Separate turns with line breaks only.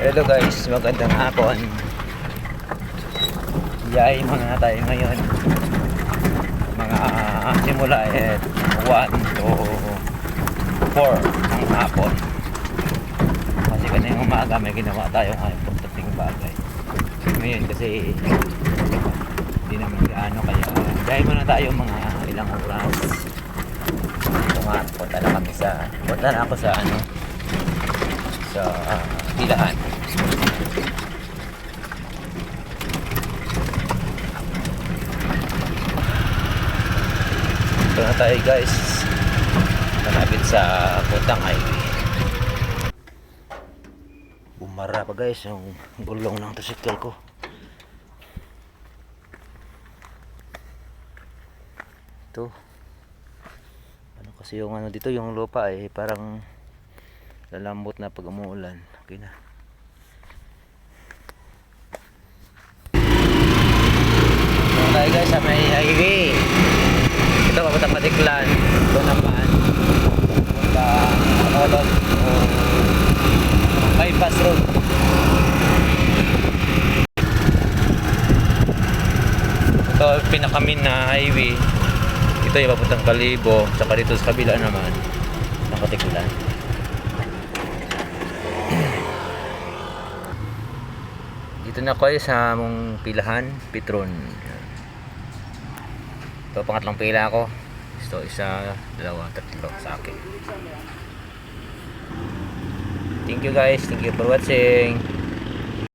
Hello guys, magandang hapon. Yay mga tayo ngayon. Mga simula 1 to 4 ng hapon. Kasi kanina umaga may ginawa tayo ng importanteng bagay. Ngayon kasi hindi naman gaano, kaya dahil muna tayo mga ilang oras. Ito nga, punta na ako sa pilahan. Ito na tayo guys, malapit sa Putang Highway. Bumara pa guys yung gulong ng tricycle ko. Ito ano kasi yung dito, yung lupa parang lalambot na pag umuulan. Okay na. Ito tayo guys sa may highway. Ito papuntang Matiklan. Ito naman papuntang bypass road. Ito pinakamin na highway. Ito yung papuntang Kalibo. Tsaka dito sa kabila naman ng Matiklan. Dito na kayo sa mong pilahan, Petron. Ito pangatlong pila ko. Ito isa, dalawa, tatlo sa akin. Thank you guys, thank you for watching.